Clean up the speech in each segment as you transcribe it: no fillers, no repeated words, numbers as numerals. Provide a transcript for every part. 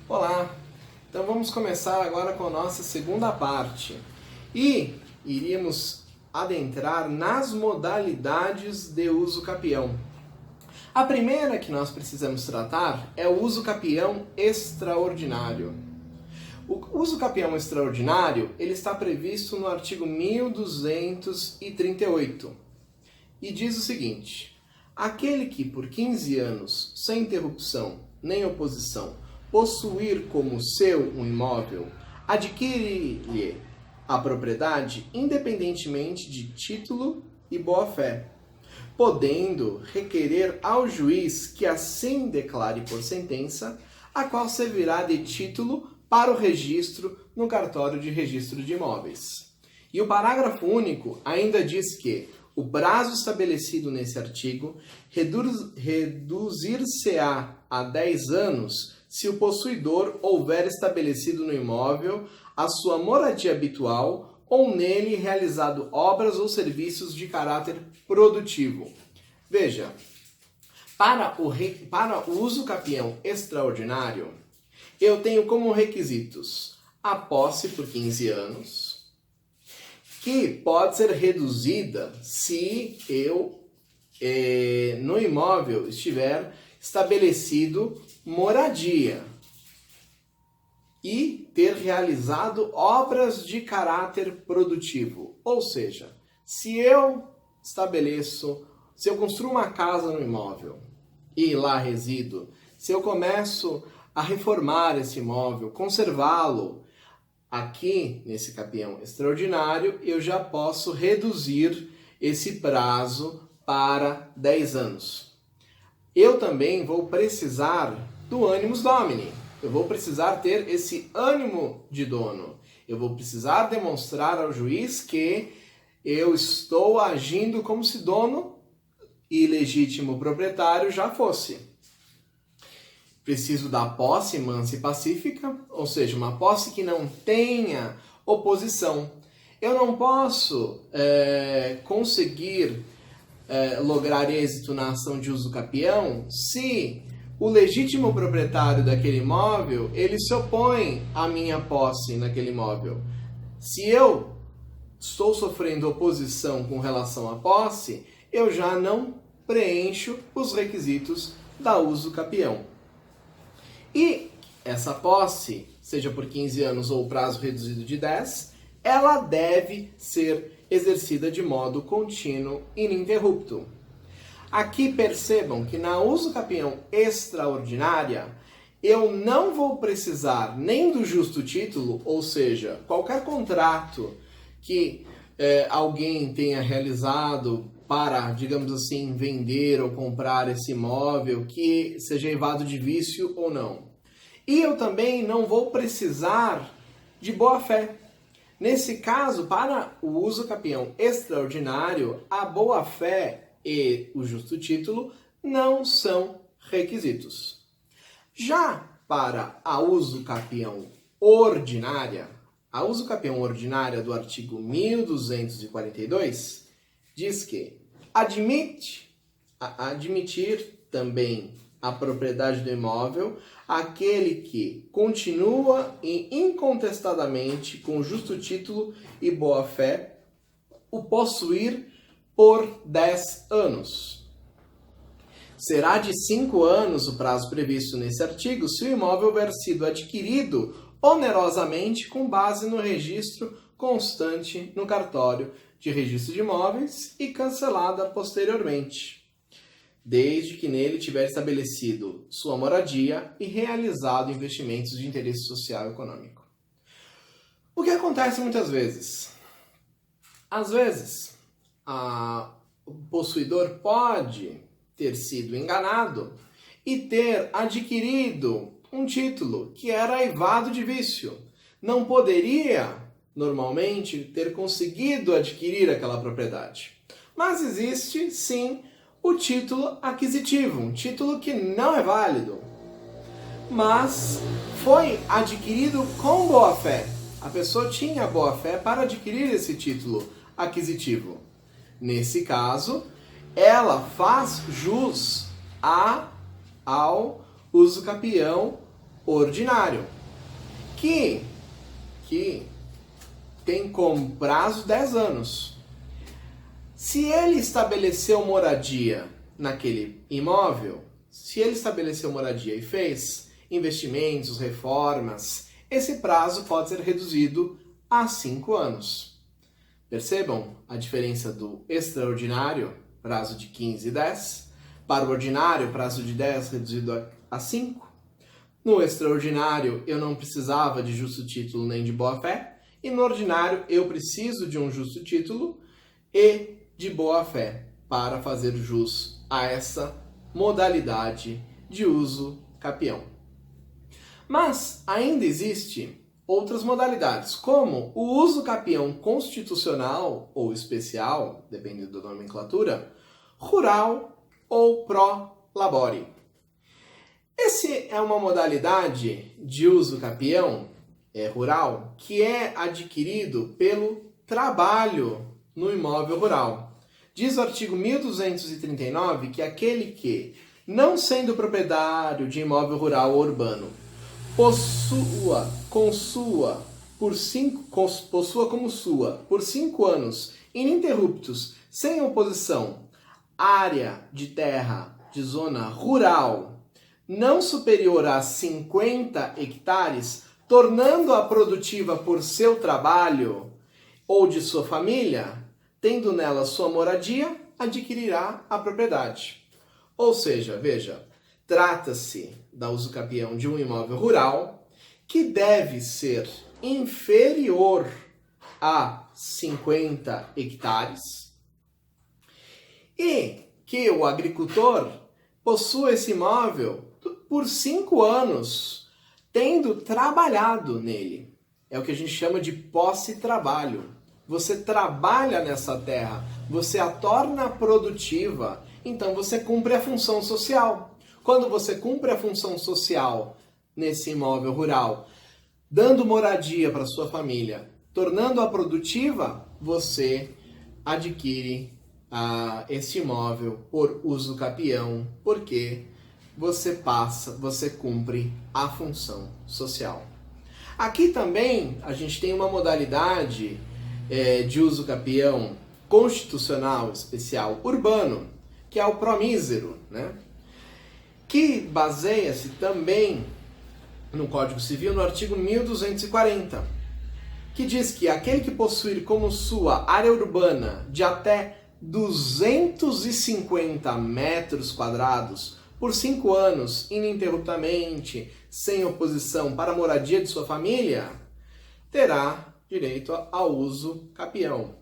Olá! Então vamos começar agora com a nossa segunda parte e iríamos adentrar nas modalidades de uso capião. A primeira que nós precisamos tratar é o uso capião extraordinário. O uso capião extraordinário ele está previsto no artigo 1238 e diz o seguinte: aquele que por 15 anos, sem interrupção nem oposição, possuir como seu um imóvel, adquire-lhe a propriedade independentemente de título e boa-fé, podendo requerer ao juiz que assim declare por sentença, a qual servirá de título para o registro no cartório de registro de imóveis. E o parágrafo único ainda diz que o prazo estabelecido nesse artigo reduzir-se-á a 10 anos se o possuidor houver estabelecido no imóvel a sua moradia habitual ou nele realizado obras ou serviços de caráter produtivo. Veja, para o uso capião extraordinário, eu tenho como requisitos a posse por 15 anos, que pode ser reduzida se eu, no imóvel, estiver estabelecido moradia e ter realizado obras de caráter produtivo. Ou seja, se eu construo uma casa no imóvel e lá resido, se eu começo a reformar esse imóvel, conservá-lo, aqui nesse capião extraordinário eu já posso reduzir esse prazo para 10 anos. Eu também vou precisar do animus domini. Eu vou precisar ter esse ânimo de dono. Eu vou precisar demonstrar ao juiz que eu estou agindo como se dono e legítimo proprietário já fosse. Preciso da posse mansa e pacífica, ou seja, uma posse que não tenha oposição. Eu não posso conseguir lograr êxito na ação de uso capião se o legítimo proprietário daquele imóvel ele se opõe à minha posse naquele imóvel. Se eu estou sofrendo oposição com relação à posse, eu já não preencho os requisitos da uso capião. E essa posse, seja por 15 anos ou prazo reduzido de 10, ela deve ser exercida de modo contínuo e ininterrupto. Aqui percebam que na uso capião extraordinária, eu não vou precisar nem do justo título, ou seja, qualquer contrato que alguém tenha realizado para, digamos assim, vender ou comprar esse imóvel, que seja eivado de vício ou não. E eu também não vou precisar de boa-fé. Nesse caso, para o uso capião extraordinário, a boa-fé e o justo título não são requisitos. Já para a uso capião ordinária, a uso capião ordinária do artigo 1242 diz que admitir também a propriedade do imóvel aquele que continua e incontestadamente com justo título e boa-fé o possuir por 10 anos. Será de 5 anos o prazo previsto nesse artigo se o imóvel houver sido adquirido onerosamente com base no registro constante no cartório de registro de imóveis e cancelada posteriormente, desde que nele tiver estabelecido sua moradia e realizado investimentos de interesse social e econômico. O que acontece muitas vezes? Às vezes, o possuidor pode ter sido enganado e ter adquirido um título que era eivado de vício. Não poderia, normalmente, ter conseguido adquirir aquela propriedade. Mas existe, sim, o título aquisitivo, um título que não é válido, mas foi adquirido com boa-fé. A pessoa tinha boa-fé para adquirir esse título aquisitivo. Nesse caso, ela faz jus ao uso capião ordinário, que tem como prazo 10 anos. Se ele estabeleceu moradia naquele imóvel, se ele estabeleceu moradia e fez investimentos, reformas, esse prazo pode ser reduzido a 5 anos. Percebam a diferença do extraordinário, prazo de 15 e 10, para o ordinário, prazo de 10 reduzido a 5. No extraordinário, eu não precisava de justo título nem de boa-fé, e no ordinário, eu preciso de um justo título e de boa-fé para fazer jus a essa modalidade de uso capião. Mas ainda existe outras modalidades, como o uso capião constitucional ou especial, dependendo da nomenclatura, rural ou pro labore. Esse é uma modalidade de uso capião rural que é adquirido pelo trabalho no imóvel rural. Diz o artigo 1239 que aquele que, não sendo proprietário de imóvel rural ou urbano, possua como sua por 5 anos ininterruptos, sem oposição, área de terra de zona rural não superior a 50 hectares, tornando-a produtiva por seu trabalho ou de sua família, tendo nela sua moradia, adquirirá a propriedade. Ou seja, veja, trata-se da uso capião de um imóvel rural que deve ser inferior a 50 hectares e que o agricultor possua esse imóvel por 5 anos, tendo trabalhado nele. É o que a gente chama de posse-trabalho. Você trabalha nessa terra, você a torna produtiva, então você cumpre a função social. Quando você cumpre a função social nesse imóvel rural, dando moradia para sua família, tornando-a produtiva, você adquire esse imóvel por uso capião, porque você cumpre a função social. Aqui também a gente tem uma modalidade de uso capião constitucional especial urbano, que é o promísero, né? Que baseia-se também no Código Civil, no artigo 1240, que diz que aquele que possuir como sua área urbana de até 250 metros quadrados por 5 anos, ininterruptamente, sem oposição para a moradia de sua família, terá direito ao uso capião.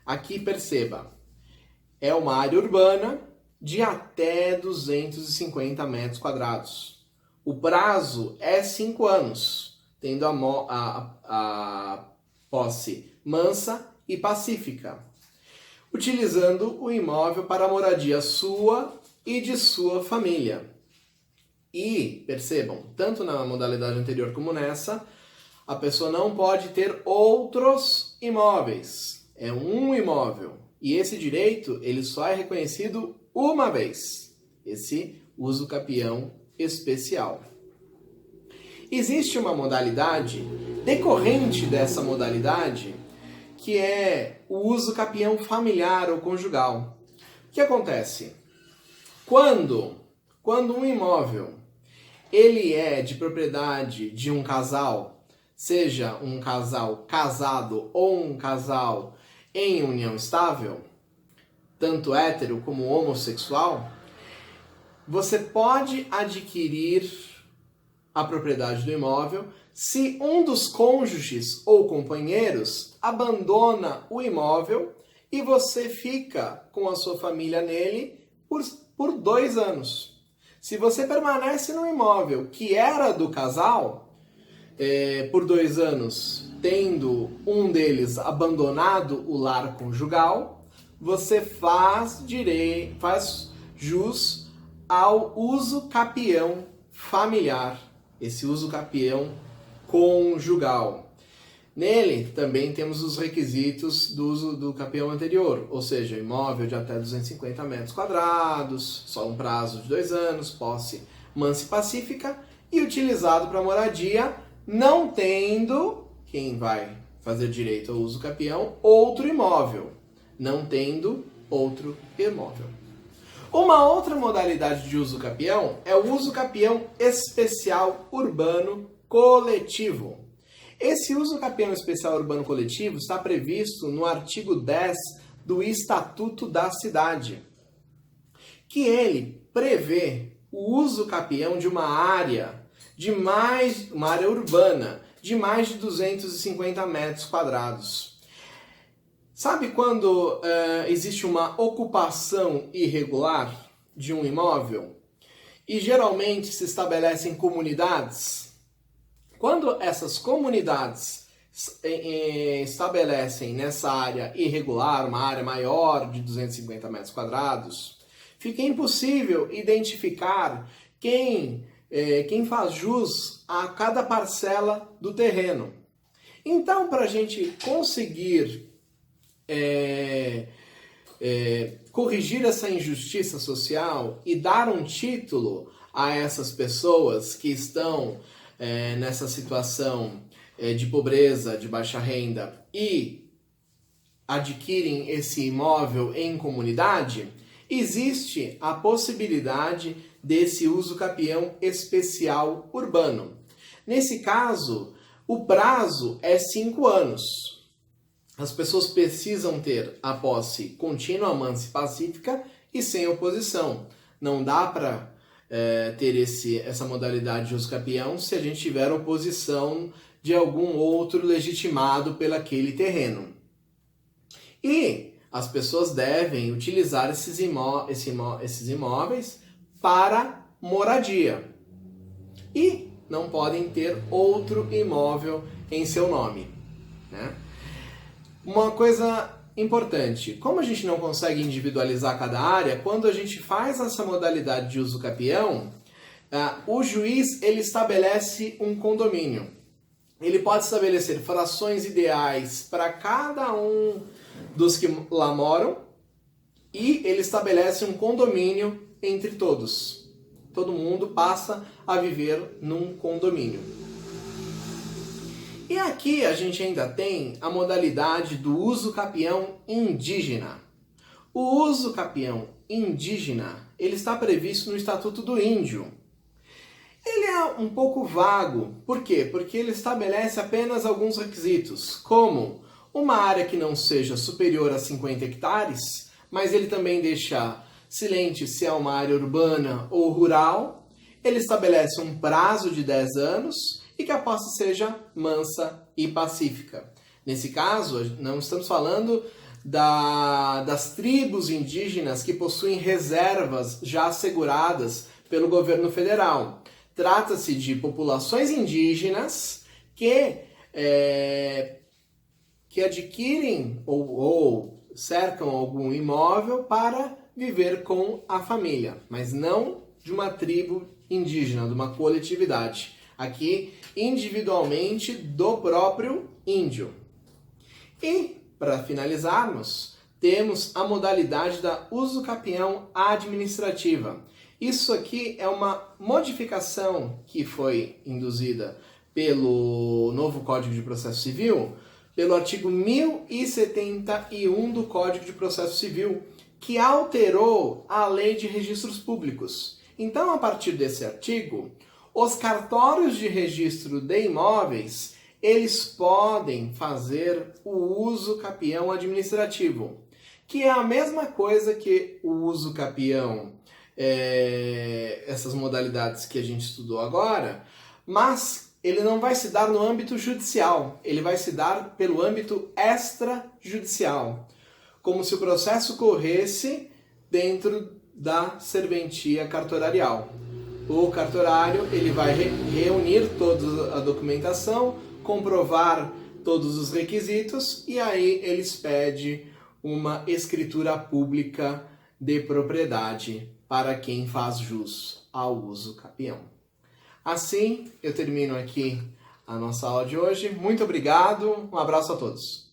Aqui perceba, é uma área urbana de até 250 metros quadrados. O prazo é 5 anos, tendo a posse mansa e pacífica, utilizando o imóvel para a moradia sua e de sua família. E, percebam, tanto na modalidade anterior como nessa, a pessoa não pode ter outros imóveis. É um imóvel. E esse direito, ele só é reconhecido uma vez. Esse uso capião especial. Existe uma modalidade decorrente dessa modalidade, que é o uso capião familiar ou conjugal. O que acontece? Quando um imóvel ele é de propriedade de um casal, seja um casal casado ou um casal em união estável, tanto hétero como homossexual, você pode adquirir a propriedade do imóvel se um dos cônjuges ou companheiros abandona o imóvel e você fica com a sua família nele por 2 anos. Se você permanece no imóvel que era do casal por 2 anos, tendo um deles abandonado o lar conjugal, você faz jus ao uso capião familiar, esse uso capião conjugal. Nele também temos os requisitos do uso do capião anterior, ou seja, imóvel de até 250 metros quadrados, só um prazo de 2 anos, posse mansa e pacífica e utilizado para moradia, não tendo, quem vai fazer direito ao uso capião, outro imóvel. Não tendo outro imóvel. Uma outra modalidade de uso capião é o uso capião especial urbano coletivo. Esse uso capião especial urbano coletivo está previsto no artigo 10 do Estatuto da Cidade, que ele prevê o uso capião de uma área urbana de mais de 250 metros quadrados. Sabe quando existe uma ocupação irregular de um imóvel? E geralmente se estabelecem comunidades. Quando essas comunidades estabelecem nessa área irregular, uma área maior de 250 metros quadrados, fica impossível identificar quem faz jus a cada parcela do terreno. Então, para a gente conseguir corrigir essa injustiça social e dar um título a essas pessoas que estão nessa situação de pobreza, de baixa renda e adquirem esse imóvel em comunidade, existe a possibilidade desse uso capião especial urbano. Nesse caso, o prazo é 5 anos. As pessoas precisam ter a posse contínua, mansa e pacífica e sem oposição. Não dá para ter essa modalidade de uso capião se a gente tiver oposição de algum outro legitimado pelaquele terreno. E as pessoas devem utilizar esses imóveis para moradia. E não podem ter outro imóvel em seu nome, né? Uma coisa importante, como a gente não consegue individualizar cada área, quando a gente faz essa modalidade de uso capião, o juiz ele estabelece um condomínio. Ele pode estabelecer frações ideais para cada um dos que lá moram e ele estabelece um condomínio entre todos. Todo mundo passa a viver num condomínio. E aqui a gente ainda tem a modalidade do uso capião indígena. O uso capião indígena, ele está previsto no Estatuto do Índio. Ele é um pouco vago. Por quê? Porque ele estabelece apenas alguns requisitos, como uma área que não seja superior a 50 hectares, mas ele também deixa silente se é uma área urbana ou rural. Ele estabelece um prazo de 10 anos e que a posse seja mansa e pacífica. Nesse caso, não estamos falando das tribos indígenas que possuem reservas já asseguradas pelo governo federal. Trata-se de populações indígenas que adquirem ou cercam algum imóvel para viver com a família, mas não de uma tribo indígena, de uma coletividade. Aqui, individualmente, do próprio índio. E, para finalizarmos, temos a modalidade da uso capião administrativa. Isso aqui é uma modificação que foi induzida pelo novo Código de Processo Civil, pelo artigo 1071 do Código de Processo Civil, que alterou a Lei de Registros Públicos. Então, a partir desse artigo, os cartórios de registro de imóveis, eles podem fazer o uso capião administrativo, que é a mesma coisa que o uso capião, essas modalidades que a gente estudou agora, mas ele não vai se dar no âmbito judicial, ele vai se dar pelo âmbito extrajudicial, como se o processo corresse dentro da serventia cartorarial. O cartorário ele vai reunir toda a documentação, comprovar todos os requisitos e aí ele expede uma escritura pública de propriedade para quem faz jus ao uso capião. Assim, eu termino aqui a nossa aula de hoje. Muito obrigado, um abraço a todos.